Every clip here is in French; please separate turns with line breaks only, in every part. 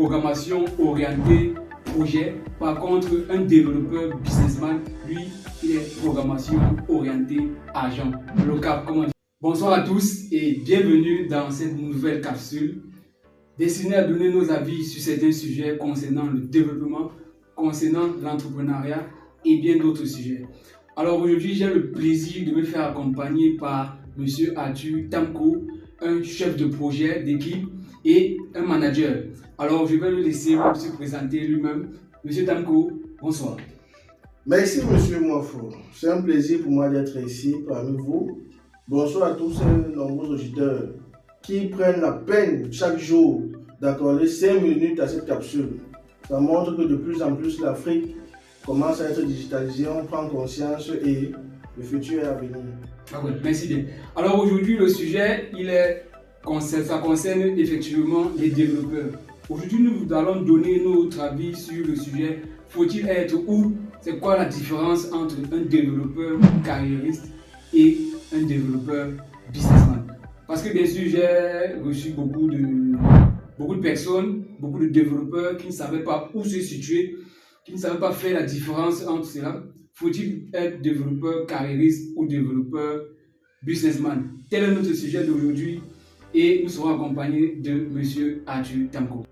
programmation orientée projet. Par contre, un développeur businessman, lui, il est programmation orientée argent. Le cap, comment dire. Bonsoir à tous et bienvenue dans cette nouvelle capsule destinée à donner nos avis sur certains sujets concernant le développement, concernant l'entrepreneuriat et bien d'autres sujets. Alors aujourd'hui, j'ai le plaisir de me faire accompagner par M. Arthur Tamko, un chef de projet d'équipe et un manager. Alors je vais le laisser se présenter lui-même. M. Tamko, bonsoir.
Merci M. Moifo. C'est un plaisir pour moi d'être ici parmi vous. Bonsoir à tous ces nombreux auditeurs qui prennent la peine chaque jour d'accorder 5 minutes à cette capsule. Ça montre que de plus en plus l'Afrique commence à être digitalisée, on prend conscience et le futur est à venir.
Ah ouais, merci bien. Alors aujourd'hui, le sujet, ça concerne effectivement les développeurs. Aujourd'hui, nous allons donner notre avis sur le sujet. Faut-il être où? C'est quoi la différence entre un développeur carriériste et un développeur businessman? Parce que bien sûr, j'ai reçu beaucoup de personnes, beaucoup de développeurs qui ne savaient pas où se situer, qui ne savaient pas faire la différence entre cela. Faut-il être développeur carriériste ou développeur businessman? Tel est notre sujet d'aujourd'hui et nous serons accompagnés de M. Arthur Tamko.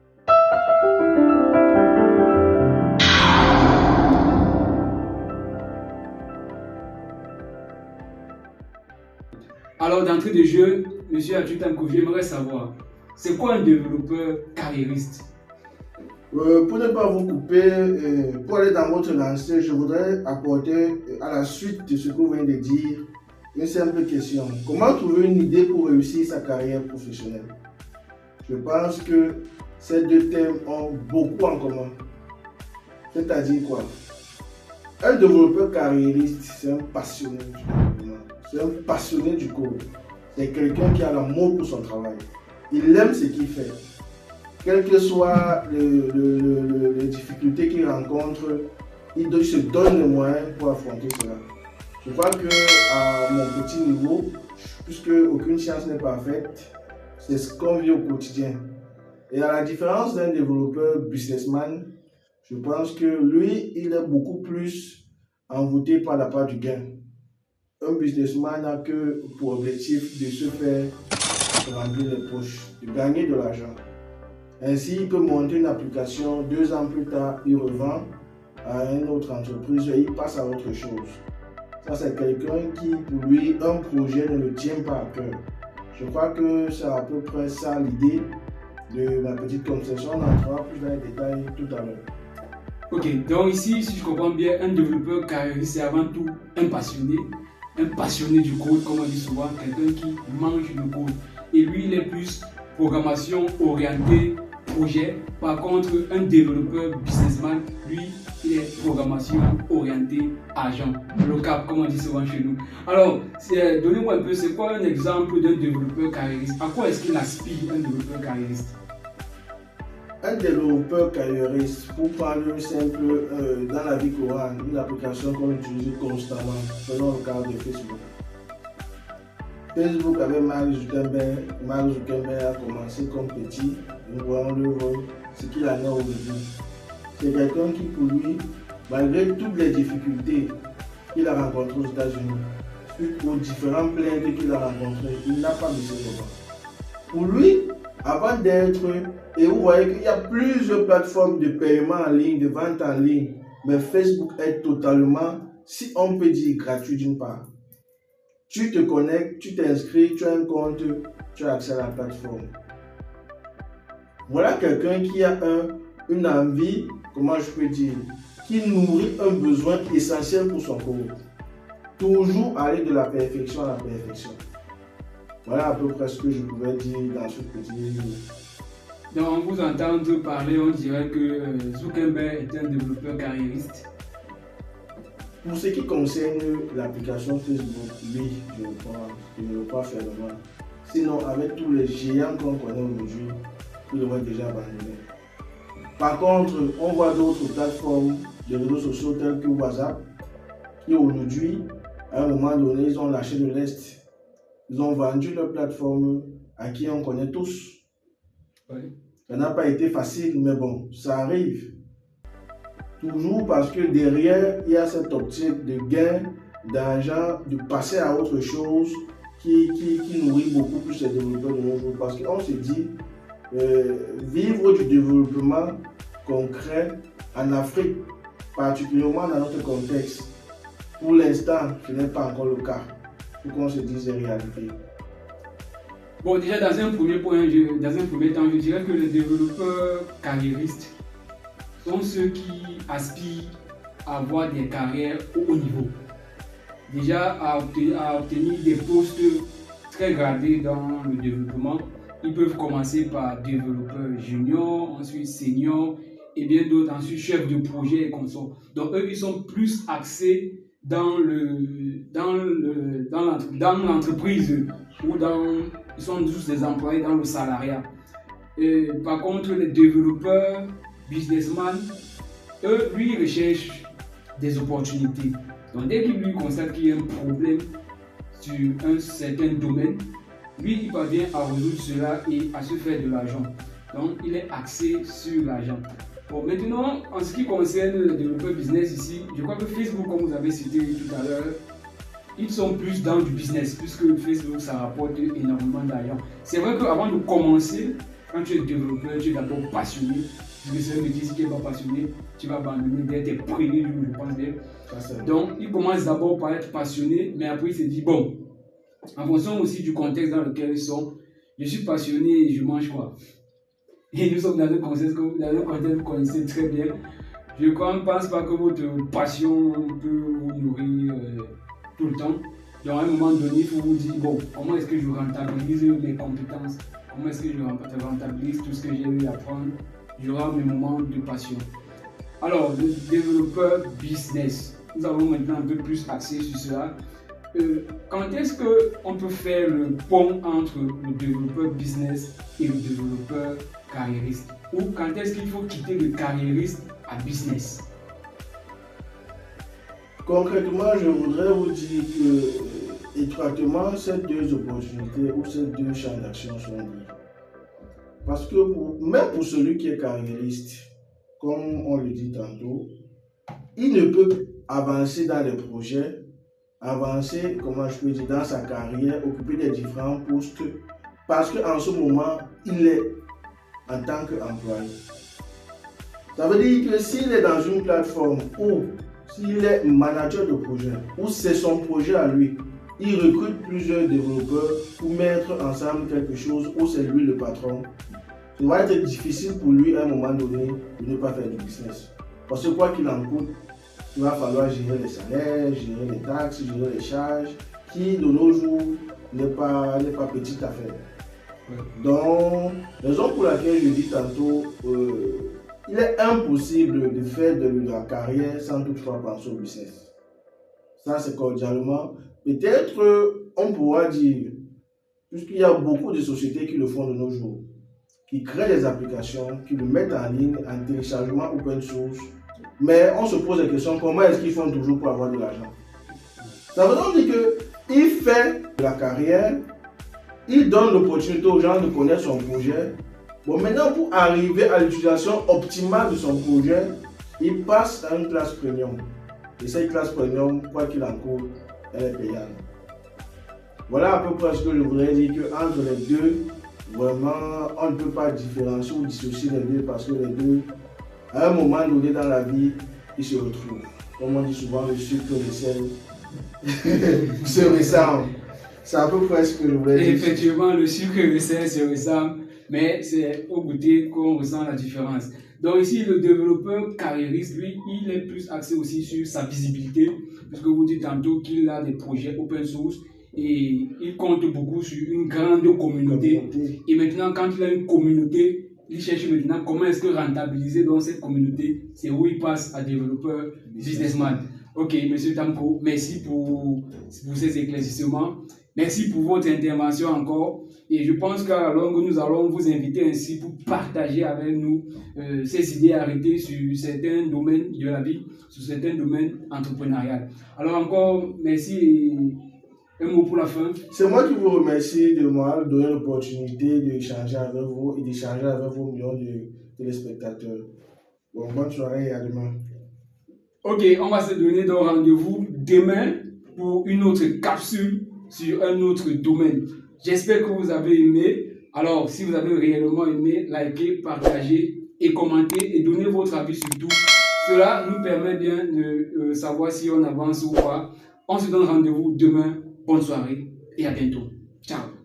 Alors d'entrée de jeu, M. Arthur Tamko, j'aimerais savoir, c'est quoi un développeur carriériste?
Pour ne pas vous couper, pour aller dans votre lancée, je voudrais apporter à la suite de ce que vous venez de dire une simple question. Comment trouver une idée pour réussir sa carrière professionnelle? Je pense que ces deux thèmes ont beaucoup en commun. C'est-à-dire quoi? Un développeur carriériste, c'est un passionné du développement, c'est un passionné du code. C'est quelqu'un qui a l'amour pour son travail. Il aime ce qu'il fait. Quelles que soient les difficultés qu'il rencontre, il se donne les moyens pour affronter cela. Je crois qu'à mon petit niveau, puisque aucune science n'est parfaite, c'est ce qu'on vit au quotidien. Et à la différence d'un développeur businessman, je pense que lui, il est beaucoup plus envoûté par la part du gain. Un businessman n'a que pour objectif de se faire remplir les poches, de gagner de l'argent. Ainsi, il peut monter une application, 2 ans plus tard, il revend à une autre entreprise et il passe à autre chose. Ça, c'est quelqu'un qui, pour lui, un projet ne le tient pas à cœur. Je crois que c'est à peu près ça l'idée de ma petite conception. On entrera plus dans les détails tout à l'heure.
Ok, donc ici, si je comprends bien, un développeur carriériste, c'est avant tout un passionné du code, comme on dit souvent, quelqu'un qui mange le code. Et lui, il est plus programmation orientée projet. Par contre, un développeur businessman, lui, il est programmation orientée argent. Le cap, comme on dit souvent chez nous. Alors, donnez-moi un peu, c'est quoi un exemple d'un développeur carriériste? À quoi est-ce qu'il aspire un développeur carriériste?
Un développeur carriériste, pour parler simple, dans la vie courante, une application qu'on utilise constamment, selon le cadre de Facebook. Facebook avec Mark Zuckerberg a commencé comme petit, nous voyons ce qu'il en est aujourd'hui. C'est quelqu'un qui, pour lui, malgré toutes les difficultés qu'il a rencontrées aux États-Unis, suite aux différents plaintes qu'il a rencontrés, il n'a pas baissé le bras. Pour lui, avant d'être, et vous voyez qu'il y a plusieurs plateformes de paiement en ligne, de vente en ligne, mais Facebook est totalement, si on peut dire, gratuit d'une part. Tu te connectes, tu t'inscris, tu as un compte, tu as accès à la plateforme. Voilà quelqu'un qui a une envie, comment je peux dire, qui nourrit un besoin essentiel pour son corps. Toujours aller de la perfection à la perfection. Voilà à peu près ce que je pouvais dire dans ce petit livre.
Donc, on vous entend parler, on dirait que Zuckerberg est un développeur carriériste.
Pour ce qui concerne l'application Facebook, oui, je ne le crois fermement. Sinon, avec tous les géants qu'on connaît aujourd'hui, ils l'auraient déjà abandonné. Par contre, on voit d'autres plateformes de réseaux sociaux tels que WhatsApp, qui aujourd'hui, à un moment donné, ils ont lâché de l'Est. Ils ont vendu leur plateforme à qui on connaît tous.
Oui.
Ça n'a pas été facile, mais bon, ça arrive. Toujours parce que derrière, il y a cette optique de gain, d'argent, de passer à autre chose qui nourrit beaucoup plus les développeurs de nos jours. Parce qu'on se dit, vivre du développement concret en Afrique, particulièrement dans notre contexte, pour l'instant, ce n'est pas encore le cas. Pour qu'on se dise les réalités.
Bon, déjà, dans un premier temps, je dirais que les développeurs carriéristes sont ceux qui aspirent à avoir des carrières au haut niveau. Déjà, à obtenir des postes très gradés dans le développement, ils peuvent commencer par développeur junior, ensuite senior, et bien d'autres, ensuite chef de projet et consorts. Donc, eux, ils sont plus axés dans l'entreprise ou ils sont tous des employés dans le salariat. Par contre, les développeurs, businessmen, eux, lui, ils recherchent des opportunités. Donc, dès qu'il lui constate qu'il y a un problème sur un certain domaine, lui, il parvient à résoudre cela et à se faire de l'argent. Donc, il est axé sur l'argent. Bon, maintenant, en ce qui concerne les développeurs business ici, je crois que Facebook, comme vous avez cité tout à l'heure, ils sont plus dans du business, puisque Facebook, ça rapporte énormément d'argent. C'est vrai qu'avant de commencer, quand tu es développeur, tu es d'abord passionné. Parce que c'est un métier, si tu n'es pas passionné, tu vas abandonner dès tes premiers jours, je pense. Donc, il commence d'abord par être passionné, mais après, il se dit, bon, en fonction aussi du contexte dans lequel ils sont, je suis passionné et je mange quoi? Et nous sommes dans un contexte que vous connaissez très bien. Je ne pense pas que votre passion peut vous nourrir tout le temps. Donc, à un moment donné, il faut vous dire, bon, comment est-ce que je rentabilise mes compétences? Comment est-ce que je rentabilise tout ce que j'ai eu à apprendre durant mes moments de passion? Alors, le développeur business, nous allons maintenant un peu plus axé sur cela. Quand est-ce qu'on peut faire le pont entre le développeur business et le développeur carriériste? Ou quand est-ce qu'il faut quitter le carriériste à business?
Concrètement, je voudrais vous dire que étroitement, ces deux opportunités ou ces deux champs d'action sont liés. Parce que même pour celui qui est carriériste, comme on le dit tantôt, il ne peut avancer dans les projets, avancer, comment je peux dire, dans sa carrière, occuper des différents postes, parce qu'en ce moment, il est en tant qu'employé. Ça veut dire que s'il est dans une plateforme ou s'il est manager de projet, ou c'est son projet à lui, il recrute plusieurs développeurs pour mettre ensemble quelque chose, ou c'est lui le patron, il va être difficile pour lui à un moment donné de ne pas faire du business. Parce que quoi qu'il en coûte, il va falloir gérer les salaires, gérer les taxes, gérer les charges, qui de nos jours n'est pas petite affaire. Donc, raison pour laquelle je dis tantôt, il est impossible de faire de la carrière sans toutefois penser au business. Ça, c'est cordialement. Peut-être, on pourra dire, puisqu'il y a beaucoup de sociétés qui le font de nos jours, qui créent des applications, qui le mettent en ligne, en téléchargement open source, mais on se pose la question, comment est-ce qu'ils font toujours pour avoir de l'argent? Ça veut donc dire qu'il fait de la carrière, il donne l'opportunité aux gens de connaître son projet. Bon, maintenant, pour arriver à l'utilisation optimale de son projet, il passe à une classe premium. Et cette classe premium, quoi qu'il en coûte, elle est payante. Voilà à peu près ce que je voudrais dire, qu'entre les deux, vraiment, on ne peut pas différencier ou dissocier les deux parce que les deux, à un moment donné dans la vie, ils se retrouvent. Comme on dit souvent, le sucre et le sel se ressemblent. C'est à peu près ce que je voulais dire.
Effectivement, le sucre et le sel se ressemblent, mais c'est au goûter qu'on ressent la différence. Donc ici, le développeur carriériste, lui, il est plus axé aussi sur sa visibilité, puisque vous dites tantôt qu'il a des projets open source et il compte beaucoup sur une grande communauté. Et maintenant, quand il a une communauté, il cherche maintenant comment est-ce que rentabiliser dans cette communauté. C'est où il passe à développeur businessman. Ok, Monsieur Tanko, merci pour ces éclaircissements. Merci pour votre intervention encore. Et je pense qu'à la longue, nous allons vous inviter ainsi pour partager avec nous ces idées arrêtées sur certains domaines de la vie, sur certains domaines entrepreneuriaux. Alors encore, merci Un mot pour la fin.
C'est moi qui vous remercie de m'avoir donné l'opportunité d'échanger avec vous et d'échanger avec vos millions de téléspectateurs. Bon, bonne soirée et à demain.
Ok, on va se donner donc rendez-vous demain pour une autre capsule sur un autre domaine. J'espère que vous avez aimé. Alors, si vous avez réellement aimé, likez, partagez et commentez et donnez votre avis sur tout. Cela nous permet bien de savoir si on avance ou pas. On se donne rendez-vous demain. Bonne soirée et à bientôt. Ciao.